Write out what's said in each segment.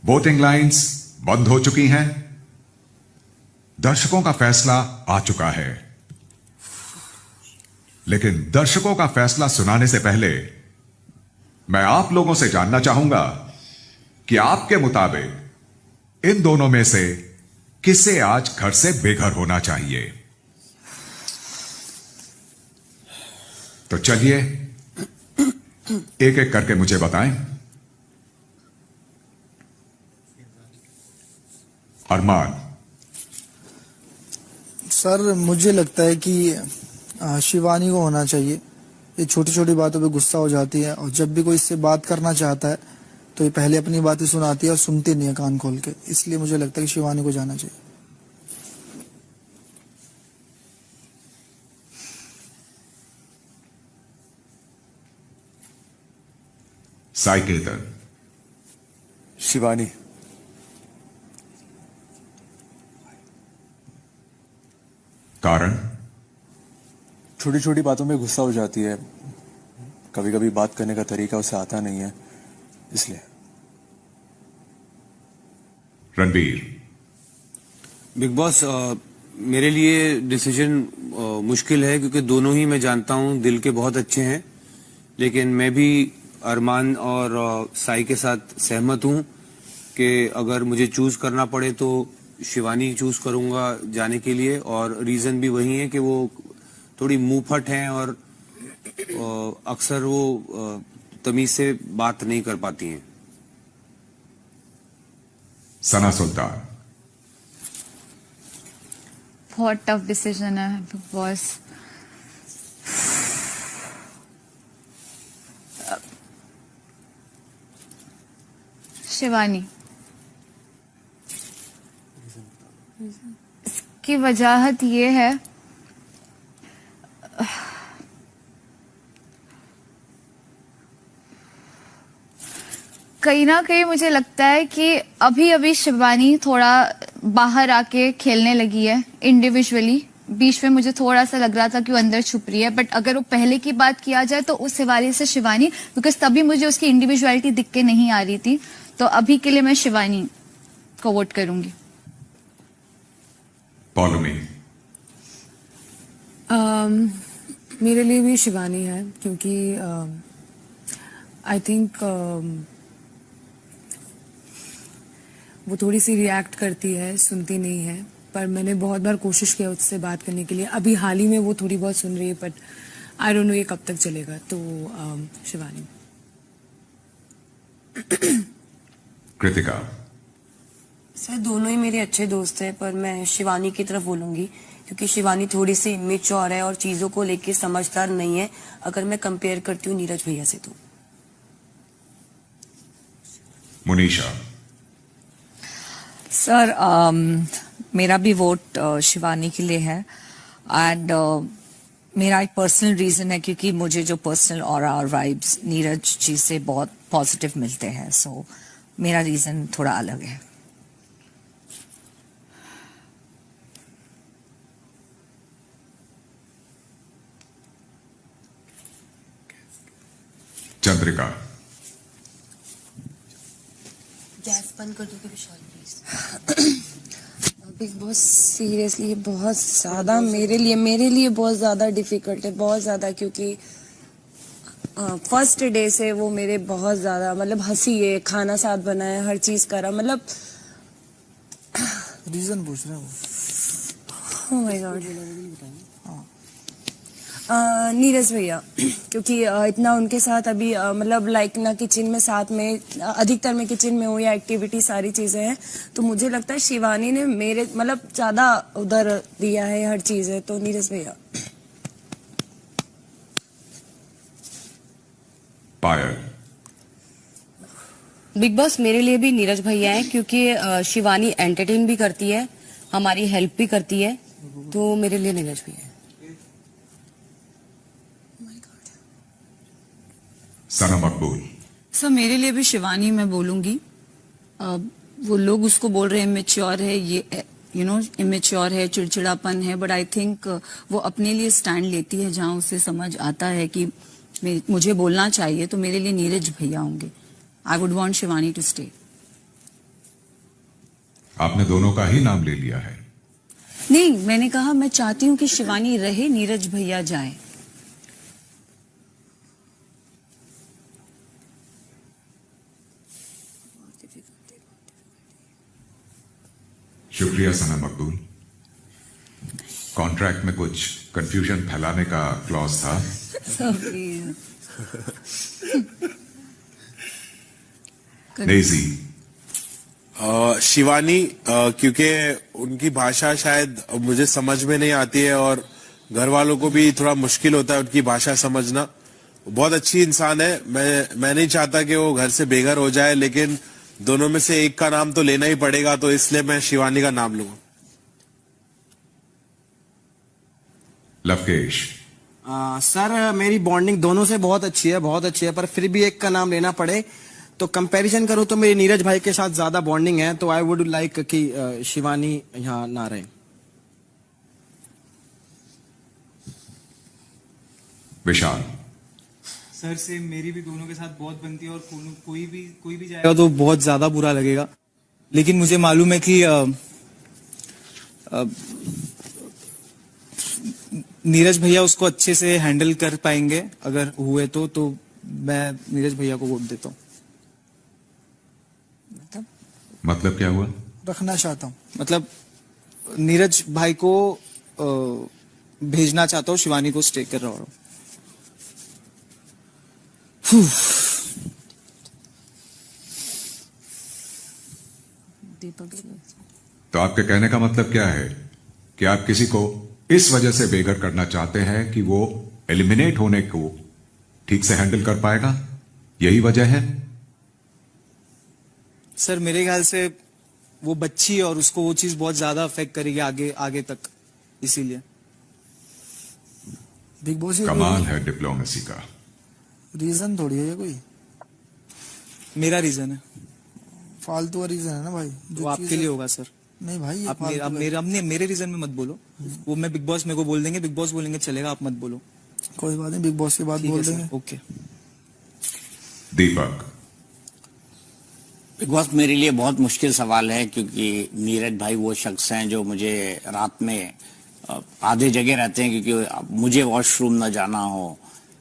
Voting lines बंद हो चुकी हैं। दर्शकों का फैसला आ चुका है, लेकिन दर्शकों का फैसला सुनाने से पहले मैं आप लोगों से जानना चाहूंगा कि आपके मुताबिक इन दोनों में से किसे आज घर से बेघर होना चाहिए। तो चलिए एक एक करके मुझे बताएं। अरमान। सर मुझे लगता है कि शिवानी को होना चाहिए। ये छोटी छोटी बातों पे गुस्सा हो जाती है और जब भी कोई इससे बात करना चाहता है तो ये पहले अपनी बातें सुनाती है और सुनती नहीं है कान खोल के, इसलिए मुझे लगता है कि शिवानी को जाना चाहिए। साइकेतन। शिवानी। कारण? छोटी छोटी बातों में गुस्सा हो जाती है, कभी कभी बात करने का तरीका उसे आता नहीं है, इसलिए। रणबीर। बिग बॉस, मेरे लिए डिसीजन मुश्किल है क्योंकि दोनों ही मैं जानता हूं दिल के बहुत अच्छे हैं, लेकिन मैं भी अरमान और साई के साथ सहमत हूं कि अगर मुझे चूज करना पड़े तो शिवानी चूज करूंगा जाने के लिए। और रीजन भी वही है कि वो थोड़ी मुंहफट हैं और अक्सर वो तमीज से बात नहीं कर पाती हैं। सना सुल्तान। बहुत टफ डिसीजन है बिग बॉस। शिवानी। इसकी वजह ये है, कहीं ना कहीं मुझे लगता है कि अभी अभी शिवानी थोड़ा बाहर आके खेलने लगी है इंडिविजुअली। बीच में मुझे थोड़ा सा लग रहा था कि वो अंदर छुप रही है, बट अगर वो पहले की बात किया जाए तो उस हवाले से शिवानी, बिकॉज तभी मुझे उसकी इंडिविजुअलिटी दिख के नहीं आ रही थी। तो अभी के लिए मैं शिवानी को वोट करूंगी। पॉलुमी। मेरे लिए भी शिवानी है क्योंकि आई थिंक वो थोड़ी सी रिएक्ट करती है, सुनती नहीं है, पर मैंने बहुत बार कोशिश किया उससे बात करने के लिए। अभी हाल ही में वो थोड़ी बहुत सुन रही है, बट आई डोंट नो ये कब तक चलेगा। तो शिवानी। कृतिका। सर दोनों ही मेरे अच्छे दोस्त हैं, पर मैं शिवानी की तरफ बोलूंगी क्योंकि शिवानी थोड़ी सी इमेच्योर है और चीजों को लेके समझदार नहीं है, अगर मैं कंपेयर करती हूँ नीरज भैया से। तो मुनीषा। सर मेरा भी वोट शिवानी के लिए है एंड मेरा एक पर्सनल रीजन है क्योंकि मुझे जो पर्सनल ऑरा और वाइब्स नीरज जी से बहुत पॉजिटिव मिलते हैं, सो मेरा रीजन थोड़ा अलग है। चंद्रिका। गैस बंद कर दोगे विशाल प्लीज। बिग बॉस सीरियसली बहुत ज्यादा मेरे लिए बहुत ज्यादा डिफिकल्ट है, बहुत ज्यादा, क्योंकि फर्स्ट डे से वो मेरे बहुत ज्यादा मतलब हंसी है, खाना साथ बनाया, हर चीज करा, मतलब रीजन पूछ रहे हैं वो। Oh my God. नीरज भैया, क्योंकि इतना उनके साथ अभी मतलब लाइक ना किचन में साथ में, अधिकतर मैं किचन में हूँ या एक्टिविटी सारी चीजें हैं, तो मुझे लगता है शिवानी ने मेरे मतलब ज्यादा उधर दिया है हर चीज है। तो नीरज भैया। पायल। बिग बॉस मेरे लिए भी नीरज भैया है क्योंकि शिवानी एंटरटेन भी करती है, हमारी हेल्प भी करती है, तो मेरे लिए नीरज भैया है। सना मकबूल। सर मेरे लिए भी शिवानी मैं बोलूंगी। वो लोग उसको बोल रहे हैं इमेच्योर है, ये इमेच्योर है, चिड़चिड़ापन है, बट आई थिंक वो अपने लिए स्टैंड लेती है जहां उसे समझ आता है कि मुझे बोलना चाहिए, तो मेरे लिए नीरज भैया होंगे। I would want Shivani to stay. आपने दोनों का ही नाम ले लिया है। नहीं, मैंने कहा मैं चाहती हूँ कि शिवानी रहे, नीरज भैया जाए। शुक्रिया सना मकबूल। कॉन्ट्रैक्ट में कुछ कंफ्यूजन फैलाने का क्लॉज था। नेजी। शिवानी, क्योंकि उनकी भाषा शायद मुझे समझ में नहीं आती है और घर वालों को भी थोड़ा मुश्किल होता है उनकी भाषा समझना। बहुत अच्छी इंसान है, मैं नहीं चाहता कि वो घर से बेघर हो जाए, लेकिन दोनों में से एक का नाम तो लेना ही पड़ेगा, तो इसलिए मैं शिवानी का नाम लूंगा। लवकेश। सर, मेरी बॉन्डिंग दोनों से बहुत अच्छी है, पर फिर भी एक का नाम लेना पड़े तो कंपैरिजन करूं तो मेरी नीरज भाई के साथ ज्यादा बॉन्डिंग है, तो आई वुड लाइक कि शिवानी यहाँ ना रहे। विशाल। सर से मेरी भी दोनों के साथ बहुत बनती है और कोई भी जाएगा तो बहुत ज्यादा बुरा लगेगा, लेकिन मुझे मालूम है कि नीरज भैया उसको अच्छे से हैंडल कर पाएंगे। अगर हुए तो मैं नीरज भैया को वोट देता हूँ। मतलब क्या हुआ? रखना चाहता हूँ, मतलब नीरज भाई को भेजना चाहता हूँ, शिवानी को स्टे कर रहा हूँ। तो आपके कहने का मतलब क्या है कि आप किसी को इस वजह से बेघर करना चाहते हैं कि वो एलिमिनेट होने को ठीक से हैंडल कर पाएगा? यही वजह है? सर, मेरे ख्याल से वो बच्ची है और उसको वो चीज बहुत ज्यादा अफेक्ट करेगी आगे तक, इसीलिए। बिग बॉस कमाल है डिप्लोमेसी का। रीजन थोड़ी है ये कोई, मेरा रीजन है। फालतू रीजन है ना भाई, वो आपके लिए होगा सर। नहीं भाई, आप मेरे रीजन में मत बोलो। वो मैं बिग बॉस मेरे को बोल देंगे, बिग बॉस बोलेंगे चलेगा, आप मत बोलो। कोई बात नहीं, बिग बॉस की बात बोल देंगे। ओके। दीपक। बिग बॉस, मेरे लिए बहुत मुश्किल सवाल है, क्योंकि नीरज भाई वो शख्स हैं जो मुझे रात में आधे जगह रहते हैं, क्योंकि मुझे वॉशरूम न जाना हो,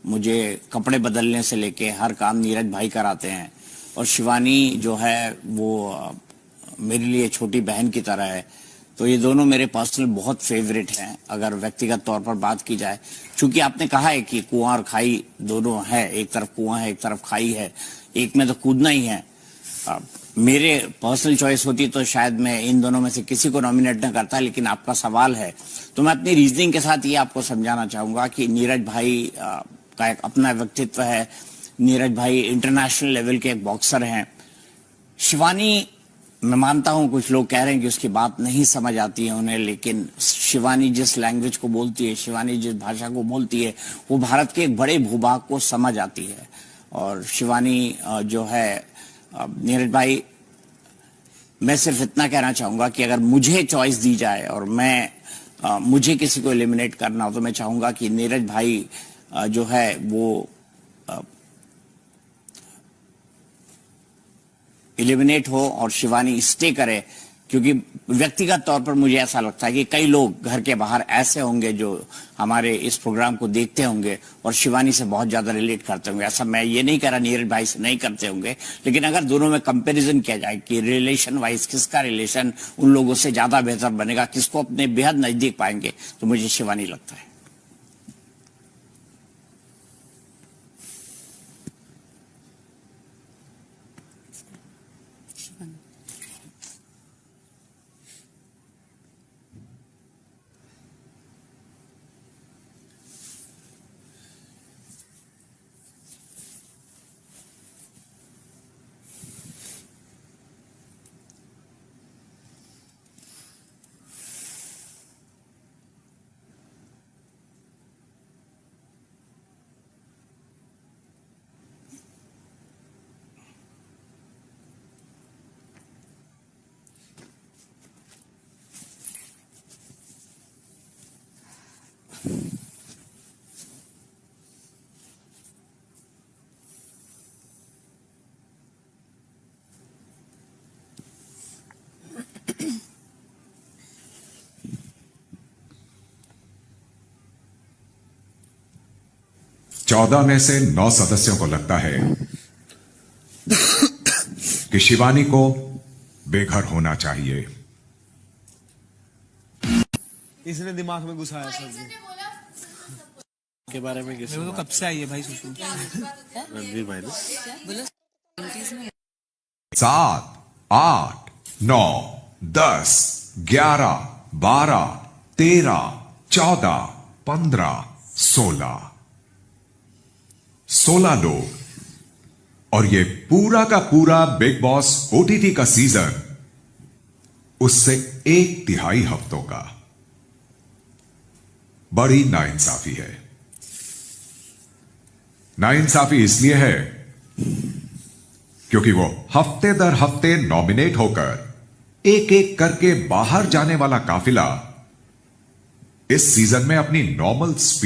मुझे कपड़े बदलने से लेके हर काम नीरज भाई कराते हैं। और शिवानी जो है वो मेरे लिए छोटी बहन की तरह है। तो ये दोनों मेरे पर्सनल बहुत फेवरेट हैं, अगर व्यक्तिगत तौर पर बात की जाए। चूंकि आपने कहा है कि कुआं और खाई दोनों है, एक तरफ कुआं है एक तरफ खाई है, एक में तो कूदना ही है। मेरे पर्सनल चॉइस होती तो शायद मैं इन दोनों में से किसी को नॉमिनेट न करता, लेकिन आपका सवाल है तो मैं अपनी रीजनिंग के साथ ये आपको समझाना चाहूंगा कि नीरज भाई का एक अपना व्यक्तित्व है। नीरज भाई इंटरनेशनल लेवल के एक बॉक्सर हैं। शिवानी, मैं मानता हूं कुछ लोग कह रहे हैं कि उसकी बात नहीं समझ आती है उन्हें, लेकिन शिवानी जिस लैंग्वेज को बोलती है, शिवानी जिस भाषा को बोलती है, वो भारत के एक बड़े भूभाग को समझ आती है। और शिवानी जो है, नीरज भाई, मैं सिर्फ इतना कहना चाहूंगा कि अगर मुझे चॉइस दी जाए और मुझे किसी को एलिमिनेट करना हो, तो मैं चाहूंगा कि नीरज भाई जो है वो एलिमिनेट हो और शिवानी स्टे करे, क्योंकि व्यक्तिगत तौर पर मुझे ऐसा लगता है कि कई लोग घर के बाहर ऐसे होंगे जो हमारे इस प्रोग्राम को देखते होंगे और शिवानी से बहुत ज्यादा रिलेट करते होंगे। ऐसा मैं ये नहीं कह रहा नीरज भाई से नहीं करते होंगे, लेकिन अगर दोनों में कंपैरिजन किया जाए कि रिलेशन वाइज किसका रिलेशन उन लोगों से ज्यादा बेहतर बनेगा, किसको अपने बेहद नजदीक पाएंगे, तो मुझे शिवानी लगता है। 14 में से 9 सदस्यों को लगता है कि शिवानी को बेघर होना चाहिए। इसने दिमाग में घुसाया सर जी के बारे में मेरे को तो कब से आई है भाई सुसु। रणवीर भाई ने 7, 8, 9, 10, 11, 12, 13, 14, 15, 16 लोग और ये पूरा का पूरा बिग बॉस ओटीटी का सीजन उससे 1/3 हफ्तों का। बड़ी नाइंसाफी है। नाइंसाफी इसलिए है क्योंकि वो हफ्ते दर हफ्ते नॉमिनेट होकर एक एक करके बाहर जाने वाला काफिला इस सीजन में अपनी नॉर्मल स्पीड